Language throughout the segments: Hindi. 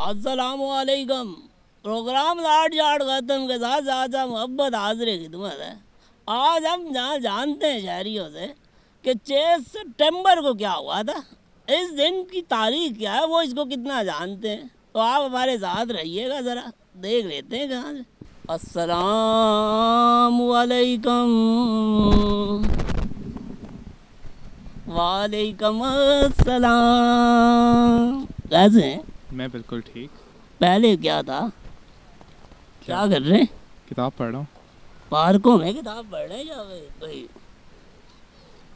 अस्सलामुअलैकुम। प्रोग्राम लाट जाट खत्म के साथ साथ मोहब्बत हाजिर खिदमत है। आज हम जहाँ जानते हैं शहरियों से कि 6 सितंबर को क्या हुआ था, इस दिन की तारीख क्या है, वो इसको कितना जानते हैं। तो आप हमारे साथ रहिएगा, ज़रा देख लेते हैं कहाँ से। अस्सलामुअलैकुम। वालेकुम अस्सलाम। कैसे हैं? मैं बिल्कुल ठीक। पहले क्या था, क्या कर रहे हैं? किताब पढ़ रहा हूँ। पार्कों में किताब पढ़ रहे हैं या भाई?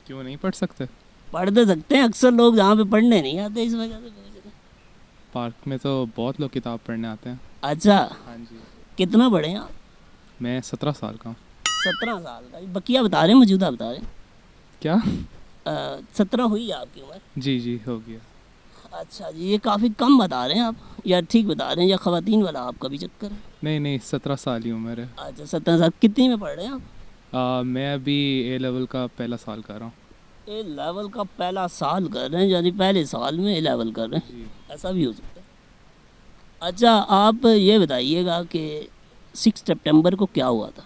क्यों नहीं पढ़ सकते? पढ़ तो सकते हैं, अक्सर लोग जहाँ पे पढ़ने नहीं आते, इस वजह से पूछ रहे हैं। पार्क में तो बहुत लोग किताब पढ़ने आते हैं। अच्छा, हाँ जी। कितना पढ़े हैं आप? मैं 17 साल का हूँ। 17 साल का? बकिया बता रहे हैं, मौजूदा बता रहे हैं? क्या? 17 हुई है आपकी उम्र? जी जी हो गया। अच्छा जी, ये काफ़ी कम बता रहे हैं आप, या ठीक बता रहे हैं, या ख़वातीन वाला आपका भी चक्कर है? नहीं नहीं 17 साल ही उम्र है। अच्छा, 17 साल। कितनी में पढ़ रहे हैं आप? मैं अभी ए लेवल का पहला साल कर रहा हूँ। ए लेवल का पहला साल कर रहे हैं, यानी पहले साल में ए लेवल कर रहे हैं। जी। ऐसा भी हो सकता है। अच्छा, आप ये बताइएगा कि 6 सितंबर को क्या हुआ था?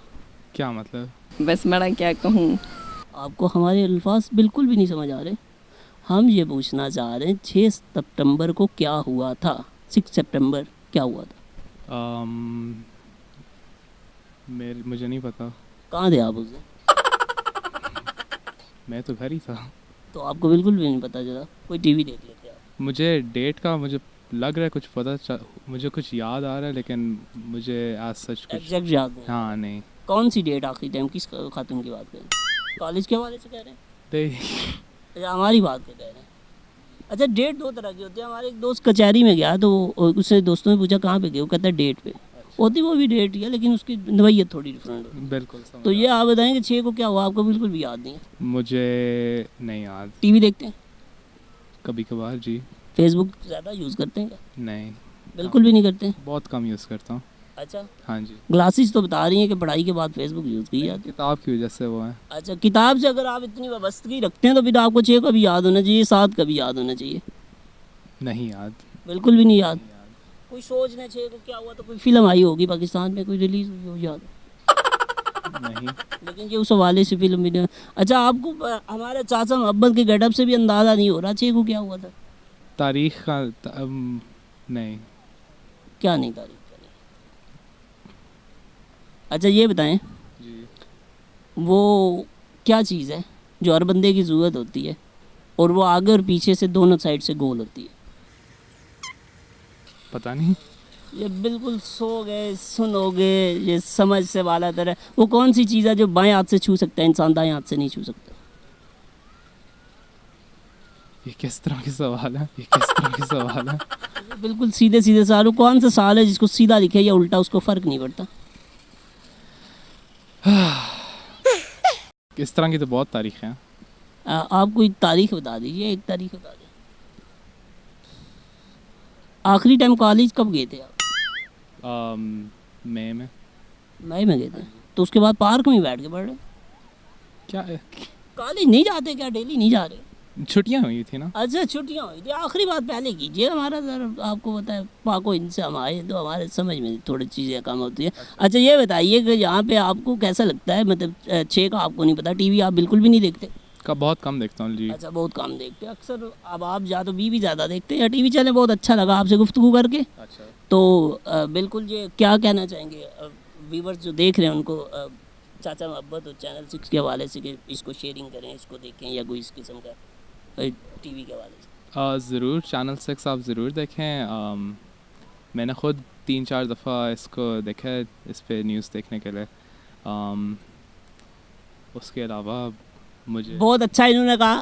क्या मतलब? बस बड़ा क्या कहूँ। आपको हमारे अल्फाज बिल्कुल भी नहीं समझ आ रहे। हम ये पूछना चाह रहे हैं 6 सितंबर को क्या हुआ था। 6 सितंबर क्या हुआ था? मुझे नहीं पता। कहाँ थे आप उस दिन? मैं तो घर ही था। तो आपको बिल्कुल भी नहीं पता चला? कोई टीवी देख लेते आप? मुझे डेट का मुझे लग रहा है कुछ मुझे कुछ याद आ रहा है, लेकिन मुझे आज सच कुछ एग्जैक्ट याद नहीं? हाँ नहीं। कौन सी डेट आखिरी टाइम, किस खातून की बात कर रहे हैं? कॉलेज के हवाले से कह रहे हैं नहीं। या हमारी बात के कह रहे हैं? अच्छा, डेट दो तरह की होती है। हमारे एक दोस्त कचहरी में गया तो उससे दोस्तों ने पूछा कहाँ पे गए, वो कहता है डेट पे। होती वो भी डेट ही है, लेकिन उसकी नवैयत थोड़ी डिफरेंट होती है। बिल्कुल समझ तो ये आप बताएं कि 6 को क्या हुआ, आपको बिल्कुल भी याद नहीं है? मुझे नहीं याद। टीवी देखते हैं? कभी कभार जी। फेसबुक ज़्यादा यूज़ करते हैं क्या? नहीं, बिल्कुल भी नहीं करते हैं? बहुत कम यूज़ करता हूँ। अच्छा, हाँ जी। ग्लासेस तो बता रही हैं कि पढ़ाई के बाद फेसबुक यूज़ की जाती है। किताब की वजह से वो है। अच्छा, किताब से अगर आप इतनी वाबस्तगी रखते हैं तो फिर आपको 6 का भी याद होना चाहिए, 7 का भी याद होना चाहिए। नहीं याद। बिल्कुल भी नहीं याद? कोई सोच ने 6 को क्या हुआ, तो कोई फिल्म आई होगी पाकिस्तान में, कोई रिलीज़ हुई हो, याद? नहीं। लेकिन ये उस हवाले से फिल्म भी नहीं। अच्छा, आपको हमारे चाचा मोहब्बत के गेटअप से भी अंदाज़ा नहीं हो रहा 6 को क्या हुआ था? तारीख का नहीं। क्या नहीं तारीख का नहीं? अच्छा, ये बताएं, जी। वो क्या चीज़ है जो हर बंदे की ज़रूरत होती है और वो आगे और पीछे से दोनों साइड से गोल होती है? पता नहीं। ये बिल्कुल सो गए, सुनोगे, ये समझ से वाला तरह। वो कौन सी चीज़ है जो बाएं हाथ से छू सकता है इंसान, दाएं हाथ से नहीं छू सकता? ये किस तरह के सवाल है? ये किस तरह के सवाल है? ये बिल्कुल सीधे सीधे सवाल। वो कौन सा सवाल है जिसको सीधा लिखे या उल्टा उसको फ़र्क नहीं पड़ता? इस तरह की तो बहुत तारीख हैं। आप कोई तारीख बता दीजिए, एक तारीख बता दीजिए। आखिरी टाइम कॉलेज कब गए थे आप? मई में। मई में गए थे? तो उसके बाद पार्क में ही बैठ के पढ़ रहे? क्या है? कॉलेज नहीं जाते क्या? डेली नहीं जा रहे? छुट्टियां हुई थी ना। अच्छा, छुट्टियाँ हुई थी। आखिरी बात पहले कीजिए, हमारा सर आपको पता है पाको इनसे हम आए तो हमारे समझ में थोड़ी चीज़ें कम होती है। अच्छा, ये बताइए कि यहाँ पे आपको कैसा लगता है, मतलब 6 का आपको नहीं पता, टीवी आप बिल्कुल भी नहीं देखते? बहुत कम देखता हूँ जी। अच्छा, बहुत कम देखते हैं। अक्सर अब आप या तो बीवी ज़्यादा देखते हैं या टीवी चैनल। बहुत अच्छा लगा आपसे गुफ्तगू करके। अच्छा। तो बिल्कुल, ये क्या कहना चाहेंगे व्यूवर्स जो देख रहे हैं उनको, चाचा मोहब्बत और चैनल 6 के हवाले से, कि इसको शेयरिंग करें, इसको देखें, या कोई इस किस्म का टीवी के हवाले से? ज़रूर चैनल 6 आप ज़रूर देखें। मैंने ख़ुद 3-4 दफ़ा इसको देखा है, इस पे न्यूज़ देखने के लिए। उसके अलावा मुझे बहुत अच्छा इन्होंने कहा,